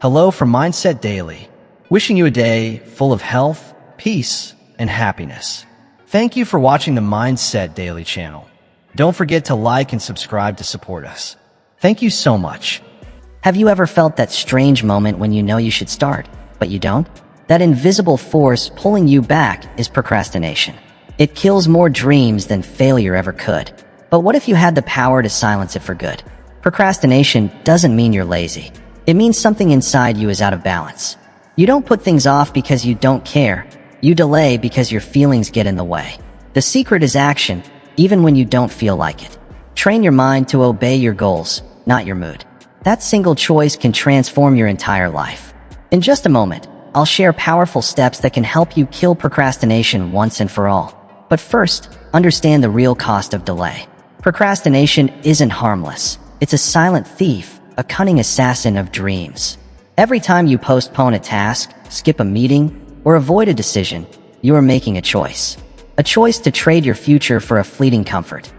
Hello from Mindset Daily, wishing you a day full of health, peace, and happiness. Thank you for watching the Mindset Daily channel. Don't forget to like and subscribe to support us. Thank you so much. Have you ever felt that strange moment when you know you should start, but you don't? That invisible force pulling you back is procrastination. It kills more dreams than failure ever could. But what if you had the power to silence it for good? Procrastination doesn't mean you're lazy. It means something inside you is out of balance. You don't put things off because you don't care. You delay because your feelings get in the way. The secret is action, even when you don't feel like it. Train your mind to obey your goals, not your mood. That single choice can transform your entire life. In just a moment, I'll share powerful steps that can help you kill procrastination once and for all. But first, understand the real cost of delay. Procrastination isn't harmless. It's a silent thief, a cunning assassin of dreams. Every time you postpone a task, skip a meeting, or avoid a decision, you are making a choice. A choice to trade your future for a fleeting comfort.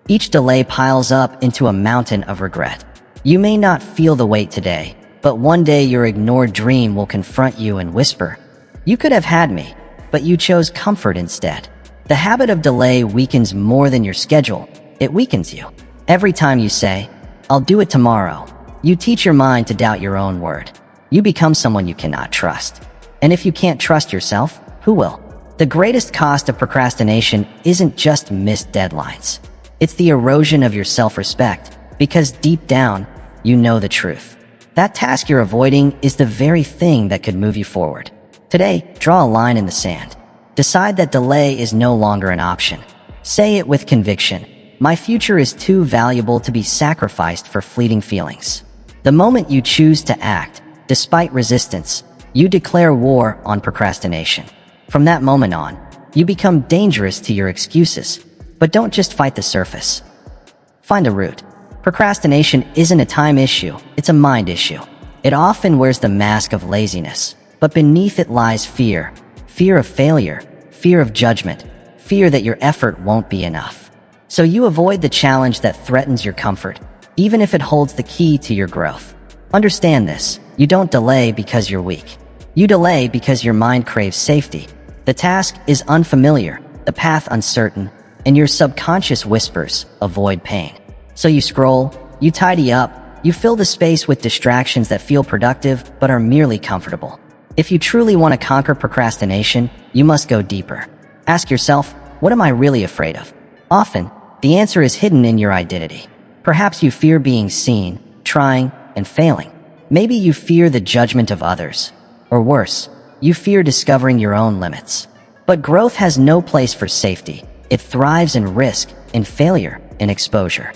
Each delay piles up into a mountain of regret. You may not feel the weight today, but one day your ignored dream will confront you and whisper, "You could have had me, but you chose comfort instead." The habit of delay weakens more than your schedule. It weakens you. Every time you say, "I'll do it tomorrow," you teach your mind to doubt your own word. You become someone you cannot trust. And if you can't trust yourself, who will? The greatest cost of procrastination isn't just missed deadlines. It's the erosion of your self-respect, because deep down, you know the truth. That task you're avoiding is the very thing that could move you forward. Today, draw a line in the sand. Decide that delay is no longer an option. Say it with conviction. My future is too valuable to be sacrificed for fleeting feelings. The moment you choose to act, despite resistance, you declare war on procrastination. From that moment on, you become dangerous to your excuses. But don't just fight the surface. Find the root. Procrastination isn't a time issue, it's a mind issue. It often wears the mask of laziness, but beneath it lies fear. Fear of failure, fear of judgment, fear that your effort won't be enough. So you avoid the challenge that threatens your comfort, even if it holds the key to your growth. Understand this, you don't delay because you're weak. You delay because your mind craves safety. The task is unfamiliar, the path uncertain, and your subconscious whispers, avoid pain. So you scroll, you tidy up, you fill the space with distractions that feel productive but are merely comfortable. If you truly want to conquer procrastination, you must go deeper. Ask yourself, what am I really afraid of? Often, the answer is hidden in your identity. Perhaps you fear being seen, trying, and failing. Maybe you fear the judgment of others. Or worse, you fear discovering your own limits. But growth has no place for safety. It thrives in risk, in failure, in exposure.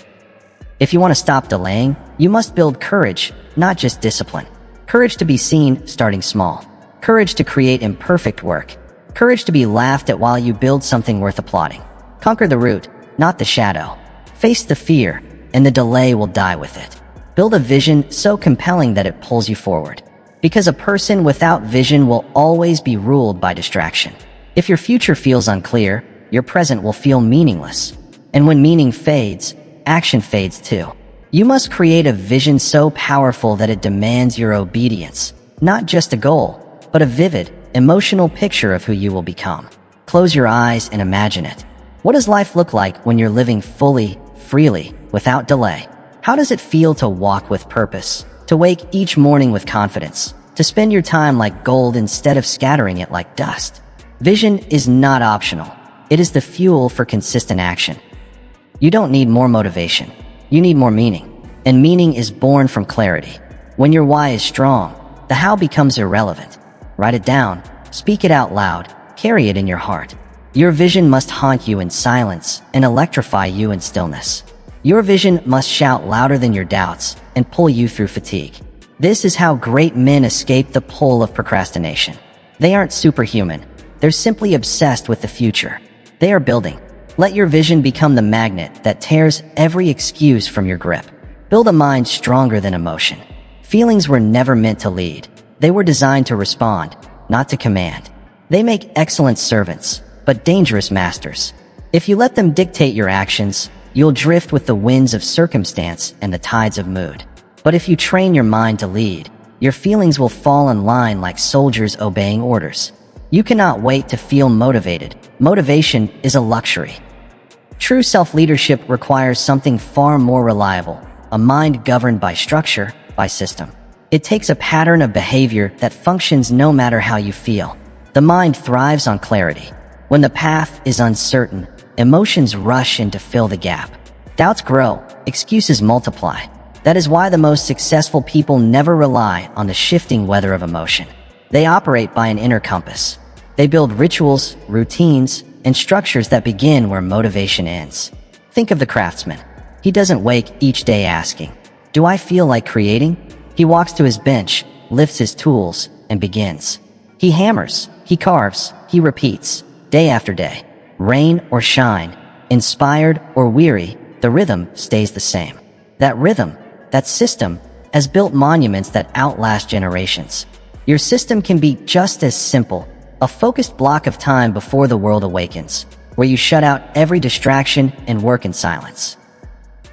If you want to stop delaying, you must build courage, not just discipline. Courage to be seen, starting small. Courage to create imperfect work. Courage to be laughed at while you build something worth applauding. Conquer the root, not the shadow. Face the fear, and the delay will die with it. Build a vision so compelling that it pulls you forward. Because a person without vision will always be ruled by distraction. If your future feels unclear, your present will feel meaningless. And when meaning fades, action fades too. You must create a vision so powerful that it demands your obedience. Not just a goal, but a vivid, emotional picture of who you will become. Close your eyes and imagine it. What does life look like when you're living fully, freely, without delay? How does it feel to walk with purpose? To wake each morning with confidence? To spend your time like gold instead of scattering it like dust? Vision is not optional. It is the fuel for consistent action. You don't need more motivation. You need more meaning. And meaning is born from clarity. When your why is strong, the how becomes irrelevant. Write it down, speak it out loud, carry it in your heart. Your vision must haunt you in silence and electrify you in stillness. Your vision must shout louder than your doubts and pull you through fatigue. This is how great men escape the pull of procrastination. They aren't superhuman. They're simply obsessed with the future. They are building. Let your vision become the magnet that tears every excuse from your grip. Build a mind stronger than emotion. Feelings were never meant to lead. They were designed to respond, not to command. They make excellent servants, but dangerous masters. If you let them dictate your actions, you'll drift with the winds of circumstance and the tides of mood. But if you train your mind to lead, Your feelings will fall in line like soldiers obeying orders. You cannot wait to feel motivated. Motivation is a luxury. True self-leadership requires something far more reliable, a mind governed by structure, by system. It takes a pattern of behavior that functions no matter how you feel. The mind thrives on clarity. When the path is uncertain, emotions rush in to fill the gap. Doubts grow, excuses multiply. That is why the most successful people never rely on the shifting weather of emotion. They operate by an inner compass. They build rituals, routines, and structures that begin where motivation ends. Think of the craftsman. He doesn't wake each day asking, "Do I feel like creating?" He walks to his bench, lifts his tools, and begins. He hammers, he carves, he repeats, day after day. Rain or shine, inspired or weary, the rhythm stays the same. That rhythm, that system, has built monuments that outlast generations. Your system can be just as simple, a focused block of time before the world awakens, where you shut out every distraction and work in silence.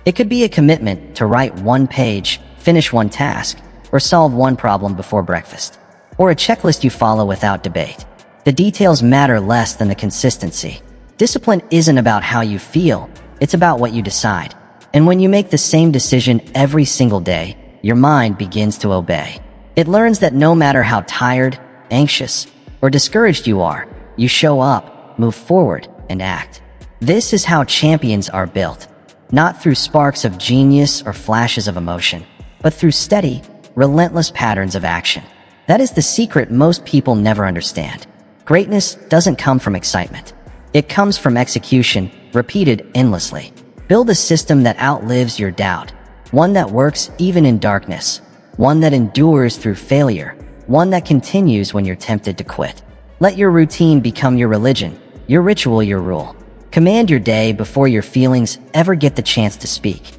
It could be a commitment to write one page, finish one task, or solve one problem before breakfast. Or a checklist you follow without debate. The details matter less than the consistency. Discipline isn't about how you feel, it's about what you decide. And when you make the same decision every single day, your mind begins to obey. It learns that no matter how tired, anxious, or discouraged you are, you show up, move forward, and act. This is how champions are built, not through sparks of genius or flashes of emotion, but through steady, relentless patterns of action. That is the secret most people never understand. Greatness doesn't come from excitement. It comes from execution, repeated endlessly. Build a system that outlives your doubt, one that works even in darkness, one that endures through failure, one that continues when you're tempted to quit. Let your routine become your religion, your ritual your rule. Command your day before your feelings ever get the chance to speak.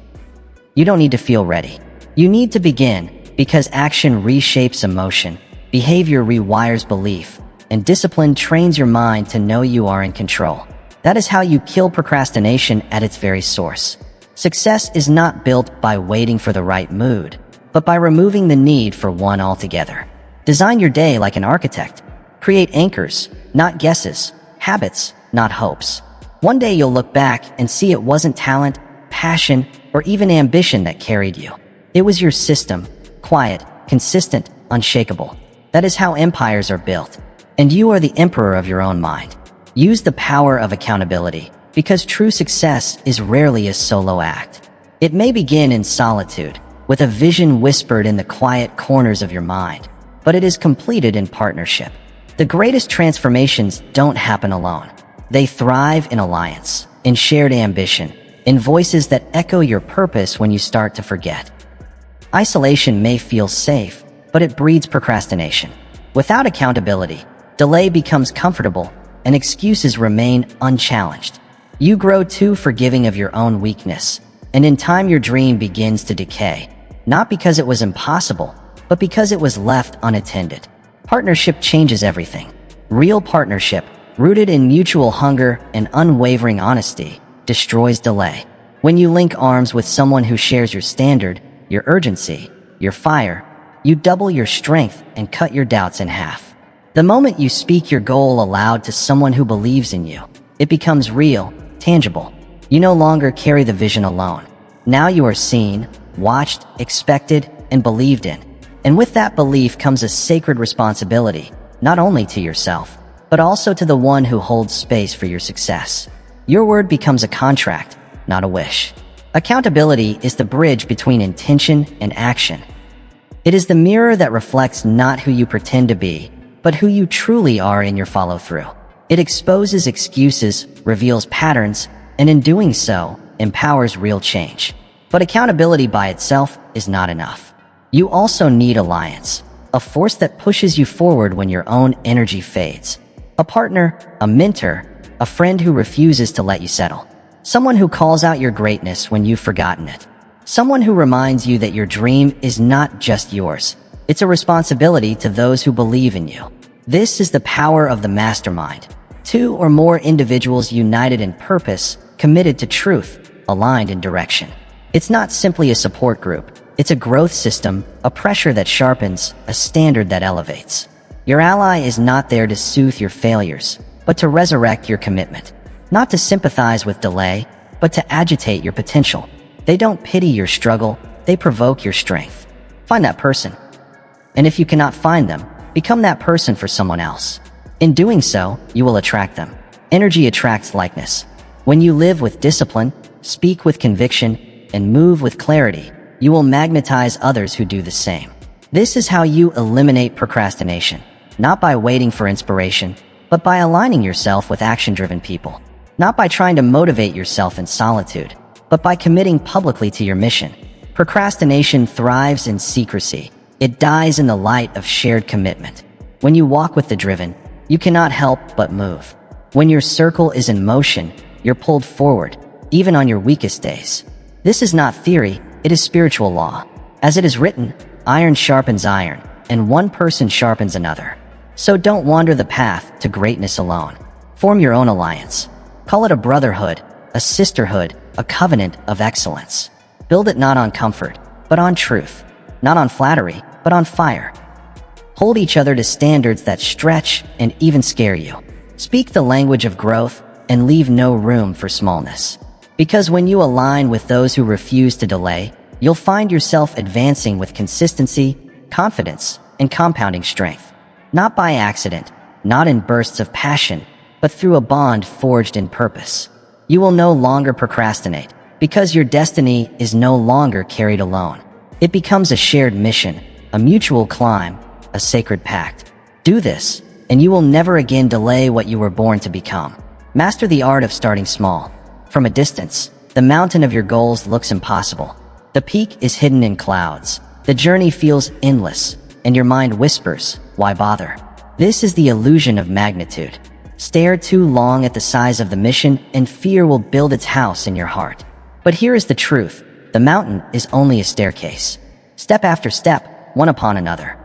You don't need to feel ready. You need to begin, because action reshapes emotion, behavior rewires belief, and discipline trains your mind to know you are in control. That is how you kill procrastination at its very source. Success is not built by waiting for the right mood, but by removing the need for one altogether. Design your day like an architect. Create anchors, not guesses, habits, not hopes. One day you'll look back and see it wasn't talent, passion, or even ambition that carried you. It was your system, quiet, consistent, unshakable. That is how empires are built. And you are the emperor of your own mind. Use the power of accountability, because true success is rarely a solo act. It may begin in solitude, with a vision whispered in the quiet corners of your mind, but it is completed in partnership. The greatest transformations don't happen alone. They thrive in alliance, in shared ambition, in voices that echo your purpose when you start to forget. Isolation may feel safe, but it breeds procrastination. Without accountability, delay becomes comfortable, and excuses remain unchallenged. You grow too forgiving of your own weakness, and in time your dream begins to decay, not because it was impossible, but because it was left unattended. Partnership changes everything. Real partnership, rooted in mutual hunger and unwavering honesty, destroys delay. When you link arms with someone who shares your standard, your urgency, your fire, you double your strength and cut your doubts in half. The moment you speak your goal aloud to someone who believes in you, it becomes real, tangible. You no longer carry the vision alone. Now you are seen, watched, expected, and believed in. And with that belief comes a sacred responsibility, not only to yourself, but also to the one who holds space for your success. Your word becomes a contract, not a wish. Accountability is the bridge between intention and action. It is the mirror that reflects not who you pretend to be, but who you truly are in your follow-through. It exposes excuses, reveals patterns, and in doing so, empowers real change. But accountability by itself is not enough. You also need alliance, a force that pushes you forward when your own energy fades. A partner, a mentor, a friend who refuses to let you settle. Someone who calls out your greatness when you've forgotten it. Someone who reminds you that your dream is not just yours. It's a responsibility to those who believe in you. This is the power of the mastermind. Two or more individuals united in purpose, committed to truth, aligned in direction. It's not simply a support group. It's a growth system, a pressure that sharpens, a standard that elevates. Your ally is not there to soothe your failures, but to resurrect your commitment. Not to sympathize with delay, but to agitate your potential. They don't pity your struggle, they provoke your strength. Find that person. And if you cannot find them, become that person for someone else. In doing so, you will attract them. Energy attracts likeness. When you live with discipline, speak with conviction, and move with clarity, you will magnetize others who do the same. This is how you eliminate procrastination, not by waiting for inspiration, but by aligning yourself with action-driven people. Not by trying to motivate yourself in solitude, but by committing publicly to your mission. Procrastination thrives in secrecy. It dies in the light of shared commitment. When you walk with the driven, you cannot help but move. When your circle is in motion, you're pulled forward, even on your weakest days. This is not theory, it is spiritual law. As it is written, iron sharpens iron, and one person sharpens another. So don't wander the path to greatness alone. Form your own alliance. Call it a brotherhood, a sisterhood, a covenant of excellence. Build it not on comfort, but on truth. Not on flattery, but on fire. Hold each other to standards that stretch and even scare you. Speak the language of growth and leave no room for smallness. Because when you align with those who refuse to delay, you'll find yourself advancing with consistency, confidence, and compounding strength. Not by accident, not in bursts of passion, but through a bond forged in purpose. You will no longer procrastinate, because your destiny is no longer carried alone. It becomes a shared mission, a mutual climb, a sacred pact. Do this, and you will never again delay what you were born to become. Master the art of starting small. From a distance, the mountain of your goals looks impossible. The peak is hidden in clouds. The journey feels endless, and your mind whispers, why bother? This is the illusion of magnitude. Stare too long at the size of the mission, and fear will build its house in your heart. But here is the truth. The mountain is only a staircase. Step after step, one upon another.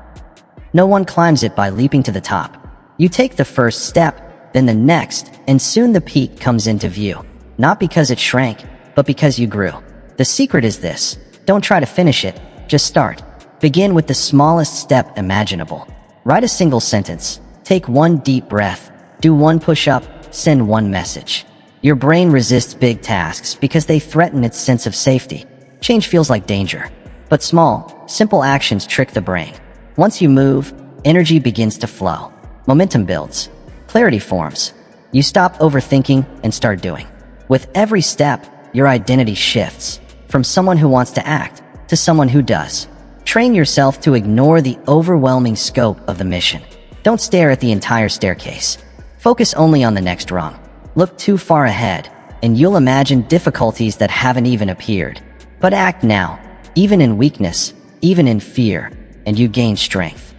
No one climbs it by leaping to the top. You take the first step, then the next, and soon the peak comes into view. Not because it shrank, but because you grew. The secret is this. Don't try to finish it, just start. Begin with the smallest step imaginable. Write a single sentence. Take one deep breath. Do one push-up. Send one message. Your brain resists big tasks because they threaten its sense of safety. Change feels like danger. But small, simple actions trick the brain. Once you move, energy begins to flow. Momentum builds. Clarity forms. You stop overthinking and start doing. With every step, your identity shifts from someone who wants to act to someone who does. Train yourself to ignore the overwhelming scope of the mission. Don't stare at the entire staircase. Focus only on the next rung. Look too far ahead, and you'll imagine difficulties that haven't even appeared. But act now, even in weakness, even in fear, and you gain strength.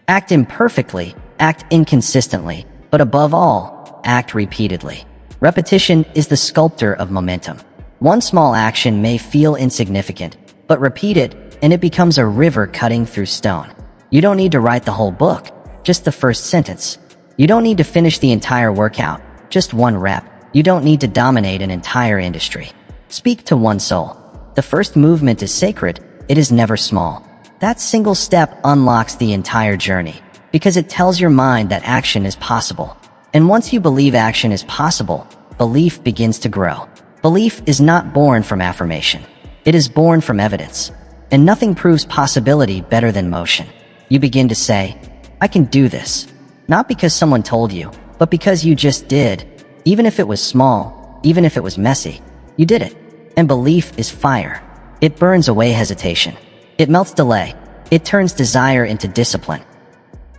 Act imperfectly, act inconsistently, but above all, act repeatedly. Repetition is the sculptor of momentum. One small action may feel insignificant, but repeat it, and it becomes a river cutting through stone. You don't need to write the whole book, just the first sentence. You don't need to finish the entire workout, just one rep. You don't need to dominate an entire industry. Speak to one soul. The first movement is sacred, it is never small. That single step unlocks the entire journey, because it tells your mind that action is possible. And once you believe action is possible, belief begins to grow. Belief is not born from affirmation. It is born from evidence. And nothing proves possibility better than motion. You begin to say, I can do this. Not because someone told you, but because you just did. Even if it was small, even if it was messy, you did it. And belief is fire. It burns away hesitation. It melts delay. It turns desire into discipline.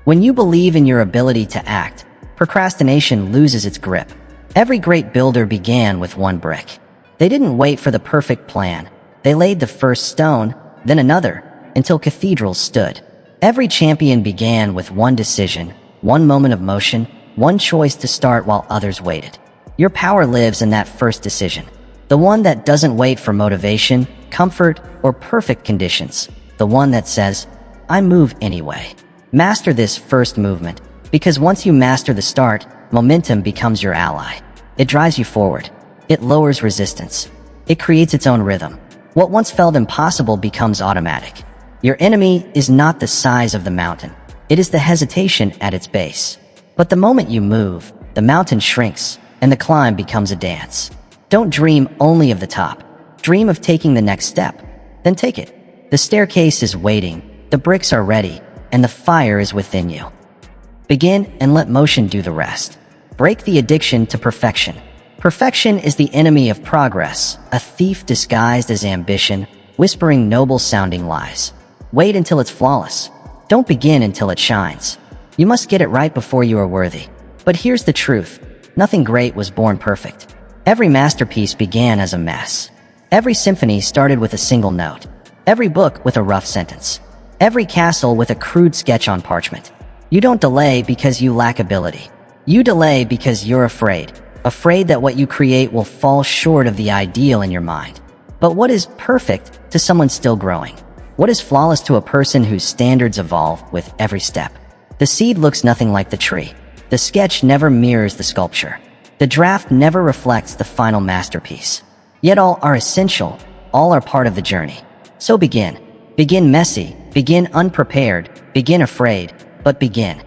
When you believe in your ability to act, procrastination loses its grip. Every great builder began with one brick. They didn't wait for the perfect plan. They laid the first stone, then another, until cathedrals stood. Every champion began with one decision, one moment of motion, one choice to start while others waited. Your power lives in that first decision. The one that doesn't wait for motivation, comfort, or perfect conditions. The one that says, I move anyway. Master this first movement, because once you master the start, momentum becomes your ally. It drives you forward. It lowers resistance. It creates its own rhythm. What once felt impossible becomes automatic. Your enemy is not the size of the mountain. It is the hesitation at its base. But the moment you move, the mountain shrinks, and the climb becomes a dance. Don't dream only of the top. Dream of taking the next step. Then take it. The staircase is waiting, the bricks are ready, and the fire is within you. Begin and let motion do the rest. Break the addiction to perfection. Perfection is the enemy of progress, a thief disguised as ambition, whispering noble-sounding lies. Wait until it's flawless. Don't begin until it shines. You must get it right before you are worthy. But here's the truth. Nothing great was born perfect. Every masterpiece began as a mess. Every symphony started with a single note. Every book with a rough sentence. Every castle with a crude sketch on parchment. You don't delay because you lack ability. You delay because you're afraid. Afraid that what you create will fall short of the ideal in your mind. But what is perfect to someone still growing? What is flawless to a person whose standards evolve with every step? The seed looks nothing like the tree. The sketch never mirrors the sculpture. The draft never reflects the final masterpiece. Yet all are essential, all are part of the journey. So begin. Begin messy, begin unprepared, begin afraid, but begin.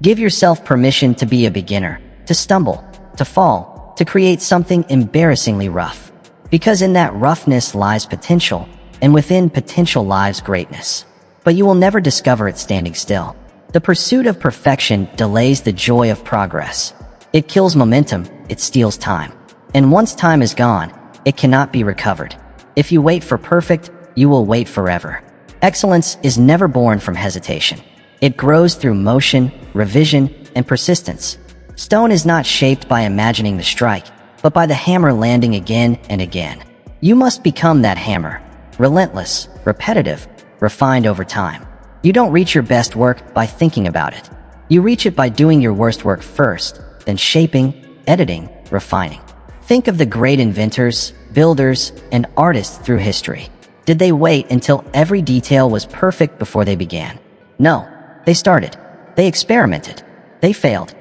Give yourself permission to be a beginner, to stumble, to fall, to create something embarrassingly rough. Because in that roughness lies potential, and within potential lies greatness. But you will never discover it standing still. The pursuit of perfection delays the joy of progress. It kills momentum, it steals time. And once time is gone, it cannot be recovered. If you wait for perfect, you will wait forever. Excellence is never born from hesitation. It grows through motion, revision, and persistence. Stone is not shaped by imagining the strike, but by the hammer landing again and again. You must become that hammer. Relentless, repetitive, refined over time. You don't reach your best work by thinking about it. You reach it by doing your worst work first, then shaping, editing, refining. Think of the great inventors, builders, and artists through history. Did they wait until every detail was perfect before they began? No, they started. They experimented. They failed.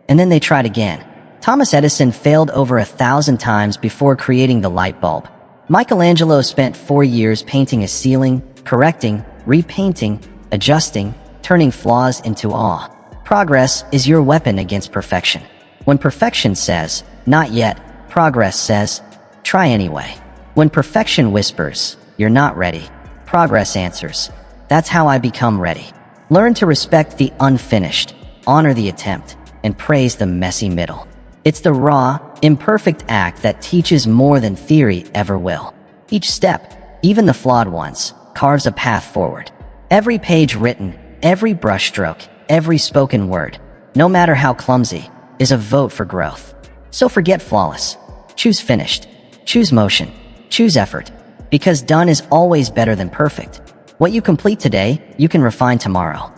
And then they tried again. Thomas Edison failed over 1,000 times before creating the light bulb. Michelangelo spent 4 years painting a ceiling, correcting, repainting, adjusting, turning flaws into awe. Progress is your weapon against perfection. When perfection says, "Not yet," progress says, "Try anyway." When perfection whispers, "You're not ready," progress answers, "That's how I become ready." Learn to respect the unfinished, honor the attempt, and praise the messy middle. It's the raw, imperfect act that teaches more than theory ever will. Each step, even the flawed ones, carves a path forward. Every page written, every brushstroke, every spoken word, no matter how clumsy, is a vote for growth. So forget flawless. Choose finished. Choose motion. Choose effort. Because done is always better than perfect. What you complete today, you can refine tomorrow.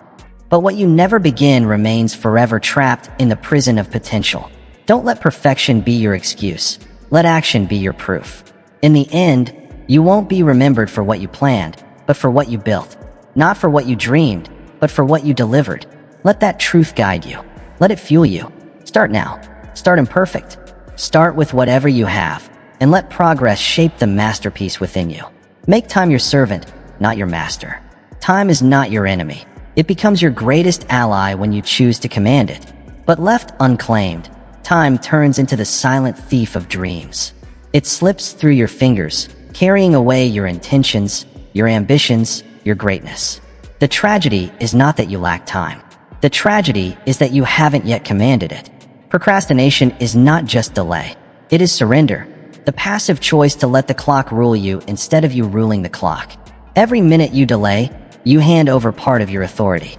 But what you never begin remains forever trapped in the prison of potential. Don't let perfection be your excuse. Let action be your proof. In the end, you won't be remembered for what you planned, but for what you built. Not for what you dreamed, but for what you delivered. Let that truth guide you. Let it fuel you. Start now. Start imperfect. Start with whatever you have, and let progress shape the masterpiece within you. Make time your servant, not your master. Time is not your enemy. It becomes your greatest ally when you choose to command it. But left unclaimed, time turns into the silent thief of dreams. It slips through your fingers, carrying away your intentions, your ambitions, your greatness. The tragedy is not that you lack time. The tragedy is that you haven't yet commanded it. Procrastination is not just delay. It is surrender, the passive choice to let the clock rule you instead of you ruling the clock. Every minute you delay, you hand over part of your authority.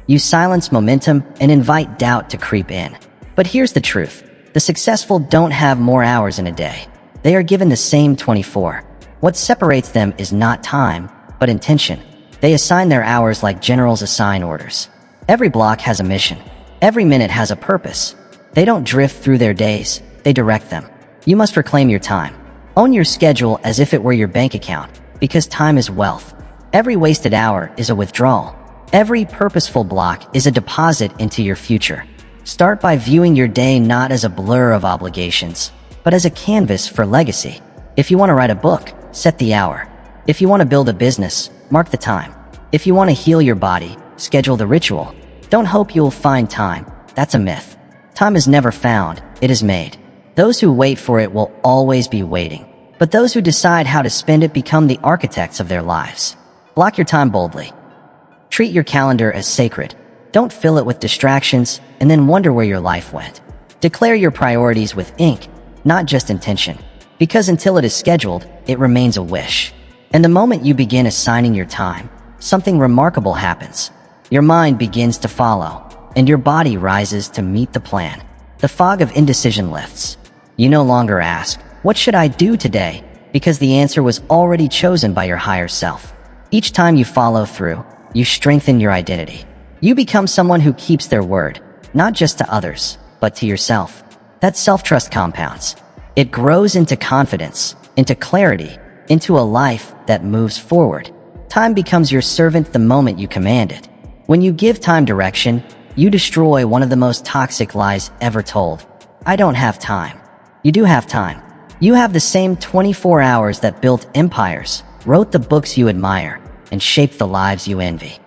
You silence momentum and invite doubt to creep in. But here's the truth. The successful don't have more hours in a day. They are given the same 24. What separates them is not time, but intention. They assign their hours like generals assign orders. Every block has a mission. Every minute has a purpose. They don't drift through their days, they direct them. You must reclaim your time. Own your schedule as if it were your bank account, because time is wealth. Every wasted hour is a withdrawal. Every purposeful block is a deposit into your future. Start by viewing your day not as a blur of obligations, but as a canvas for legacy. If you want to write a book, set the hour. If you want to build a business, mark the time. If you want to heal your body, schedule the ritual. Don't hope you'll find time. That's a myth. Time is never found, it is made. Those who wait for it will always be waiting. But those who decide how to spend it become the architects of their lives. Block your time boldly. Treat your calendar as sacred. Don't fill it with distractions and then wonder where your life went. Declare your priorities with ink, not just intention. Because until it is scheduled, it remains a wish. And the moment you begin assigning your time, something remarkable happens. Your mind begins to follow, and your body rises to meet the plan. The fog of indecision lifts. You no longer ask, "What should I do today?" because the answer was already chosen by your higher self. Each time you follow through, you strengthen your identity. You become someone who keeps their word, not just to others, but to yourself. That self-trust compounds. It grows into confidence, into clarity, into a life that moves forward. Time becomes your servant the moment you command it. When you give time direction, you destroy one of the most toxic lies ever told. I don't have time. You do have time. You have the same 24 hours that built empires, wrote the books you admire, and shaped the lives you envy.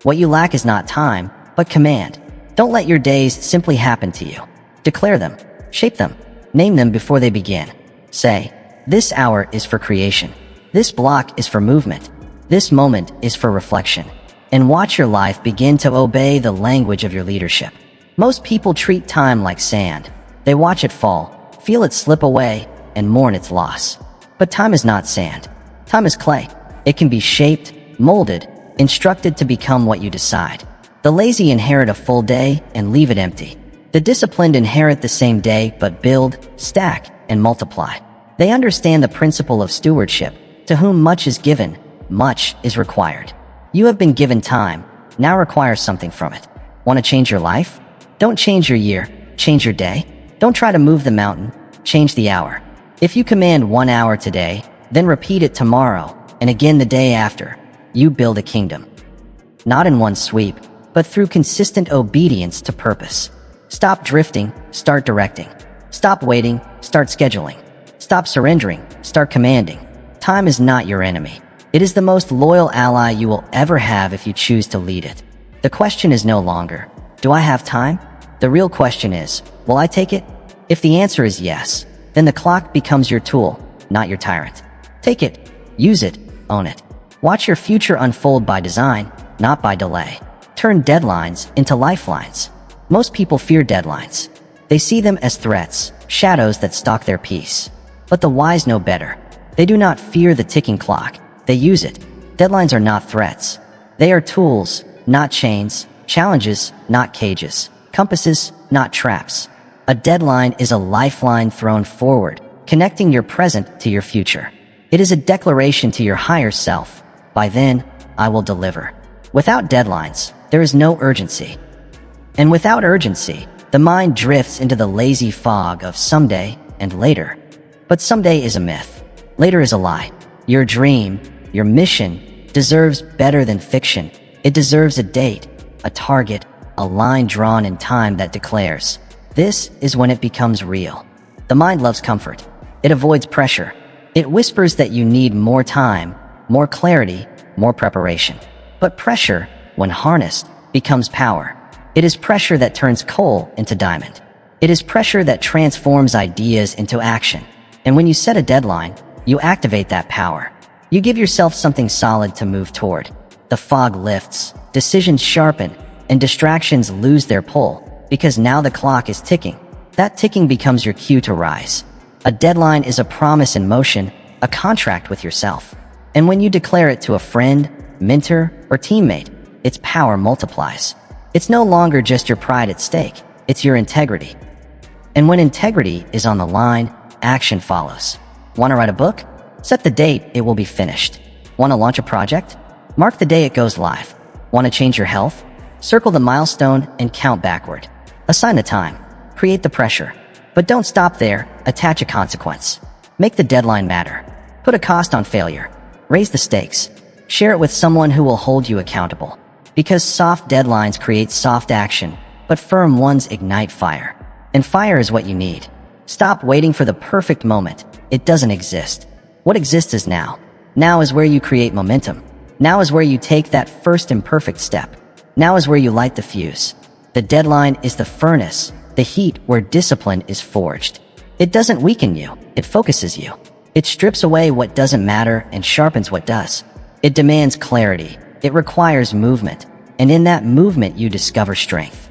What you lack is not time, but command. Don't let your days simply happen to you. Declare them, shape them, name them before they begin. Say, this hour is for creation. This block is for movement. This moment is for reflection. And watch your life begin to obey the language of your leadership. Most people treat time like sand. They watch it fall, feel it slip away, and mourn its loss. But time is not sand. Time is clay. It can be shaped, molded, instructed to become what you decide. The lazy inherit a full day and leave it empty. The disciplined inherit the same day but build, stack, and multiply. They understand the principle of stewardship. To whom much is given, much is required. You have been given time, now require something from it. Want to change your life? Don't change your year, change your day. Don't try to move the mountain, change the hour. If you command 1 hour today, then repeat it tomorrow, and again the day after, you build a kingdom. Not in one sweep, but through consistent obedience to purpose. Stop drifting, start directing. Stop waiting, start scheduling. Stop surrendering, start commanding. Time is not your enemy. It is the most loyal ally you will ever have if you choose to lead it. The question is no longer, do I have time? The real question is, will I take it? If the answer is yes, then the clock becomes your tool, not your tyrant. Take it, use it, own it. Watch your future unfold by design, not by delay. Turn deadlines into lifelines. Most people fear deadlines. They see them as threats, shadows that stalk their peace. But the wise know better. They do not fear the ticking clock. They use it. Deadlines are not threats. They are tools, not chains, challenges, not cages, compasses, not traps. A deadline is a lifeline thrown forward, connecting your present to your future. It is a declaration to your higher self. By then, I will deliver. Without deadlines, there is no urgency. And without urgency, the mind drifts into the lazy fog of someday and later. But someday is a myth. Later is a lie. Your dream, your mission, deserves better than fiction. It deserves a date, a target, a line drawn in time that declares, this is when it becomes real. The mind loves comfort. It avoids pressure. It whispers that you need more time, more clarity, more preparation. But pressure, when harnessed, becomes power. It is pressure that turns coal into diamond. It is pressure that transforms ideas into action. And when you set a deadline, you activate that power. You give yourself something solid to move toward. The fog lifts, decisions sharpen, and distractions lose their pull, because now the clock is ticking. That ticking becomes your cue to rise. A deadline is a promise in motion, a contract with yourself. And when you declare it to a friend, mentor, or teammate, its power multiplies. It's no longer just your pride at stake, it's your integrity. And when integrity is on the line, action follows. Want to write a book? Set the date it will be finished. Want to launch a project? Mark the day it goes live. Want to change your health? Circle the milestone and count backward. Assign the time. Create the pressure. But don't stop there, attach a consequence. Make the deadline matter. Put a cost on failure. Raise the stakes. Share it with someone who will hold you accountable. Because soft deadlines create soft action, but firm ones ignite fire. And fire is what you need. Stop waiting for the perfect moment. It doesn't exist. What exists is now. Now is where you create momentum. Now is where you take that first imperfect step. Now is where you light the fuse. The deadline is the furnace, the heat where discipline is forged. It doesn't weaken you, it focuses you. It strips away what doesn't matter and sharpens what does. It demands clarity. It requires movement. And in that movement, you discover strength.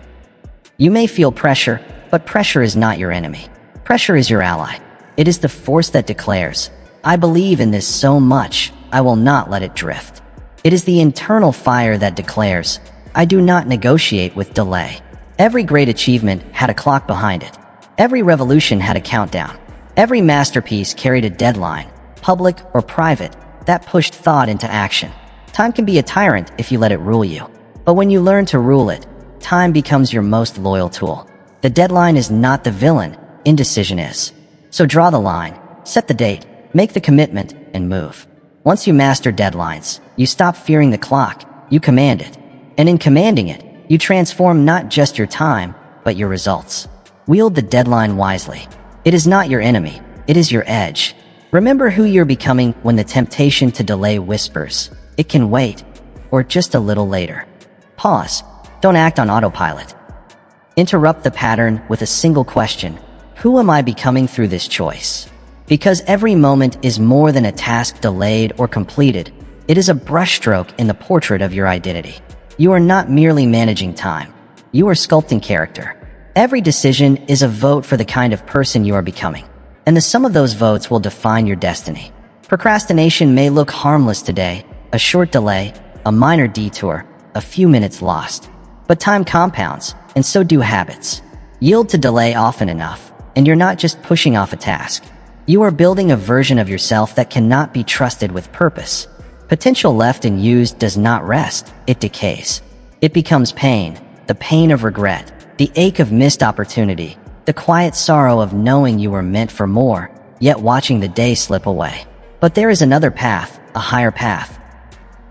You may feel pressure, but pressure is not your enemy. Pressure is your ally. It is the force that declares, I believe in this so much, I will not let it drift. It is the internal fire that declares, I do not negotiate with delay. Every great achievement had a clock behind it. Every revolution had a countdown. Every masterpiece carried a deadline, public or private, that pushed thought into action. Time can be a tyrant if you let it rule you. But when you learn to rule it, time becomes your most loyal tool. The deadline is not the villain, indecision is. So draw the line, set the date, make the commitment, and move. Once you master deadlines, you stop fearing the clock, you command it. And in commanding it, you transform not just your time, but your results. Wield the deadline wisely. It is not your enemy, it is your edge. Remember who you're becoming when the temptation to delay whispers. It can wait, or just a little later. Pause. Don't act on autopilot. Interrupt the pattern with a single question. Who am I becoming through this choice? Because every moment is more than a task delayed or completed. It is a brushstroke in the portrait of your identity. You are not merely managing time. You are sculpting character. Every decision is a vote for the kind of person you are becoming. And the sum of those votes will define your destiny. Procrastination may look harmless today, a short delay, a minor detour, a few minutes lost. But time compounds, and so do habits. Yield to delay often enough, and you're not just pushing off a task. You are building a version of yourself that cannot be trusted with purpose. Potential left unused does not rest, it decays. It becomes pain, the pain of regret, the ache of missed opportunity, the quiet sorrow of knowing you were meant for more, yet watching the day slip away. But there is another path, a higher path.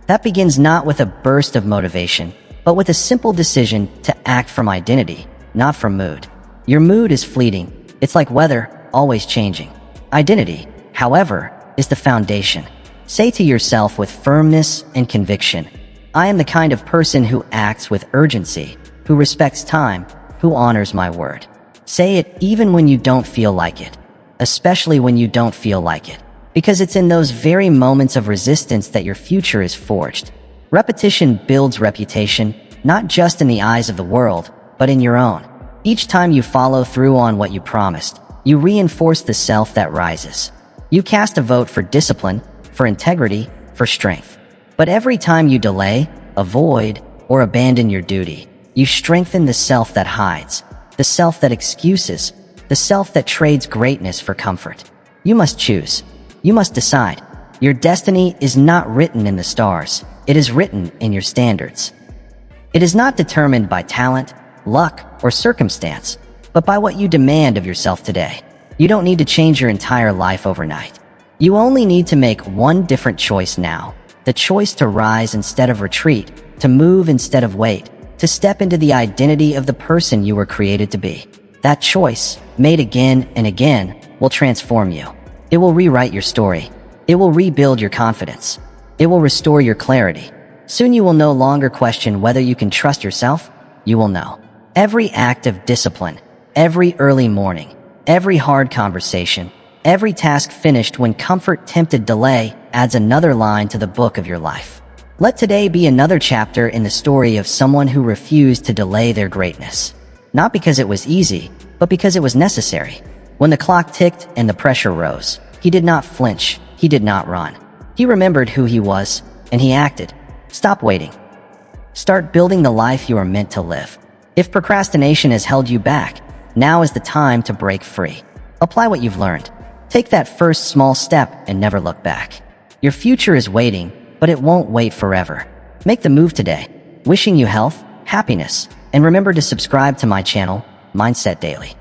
That begins not with a burst of motivation, but with a simple decision to act from identity, not from mood. Your mood is fleeting. It's like weather, always changing. Identity, however, is the foundation. Say to yourself with firmness and conviction, I am the kind of person who acts with urgency, who respects time, who honors my word. Say it even when you don't feel like it, especially when you don't feel like it, because it's in those very moments of resistance that your future is forged. Repetition builds reputation, not just in the eyes of the world, but in your own. Each time you follow through on what you promised, you reinforce the self that rises. You cast a vote for discipline, for integrity, for strength. But every time you delay, avoid, or abandon your duty, you strengthen the self that hides, the self that excuses, the self that trades greatness for comfort. You must choose. You must decide. Your destiny is not written in the stars. It is written in your standards. It is not determined by talent, luck, or circumstance, but by what you demand of yourself today. You don't need to change your entire life overnight. You only need to make one different choice now. The choice to rise instead of retreat, to move instead of wait, to step into the identity of the person you were created to be. That choice, made again and again, will transform you. It will rewrite your story. It will rebuild your confidence. It will restore your clarity. Soon you will no longer question whether you can trust yourself. You will know. Every act of discipline, every early morning, every hard conversation, every task finished when comfort tempted delay adds another line to the book of your life. Let today be another chapter in the story of someone who refused to delay their greatness. Not because it was easy, but because it was necessary. When the clock ticked and the pressure rose, he did not flinch, he did not run. He remembered who he was, and he acted. Stop waiting. Start building the life you are meant to live. If procrastination has held you back, now is the time to break free. Apply what you've learned. Take that first small step and never look back. Your future is waiting, but it won't wait forever. Make the move today. Wishing you health, happiness, and remember to subscribe to my channel, Mindset Daily.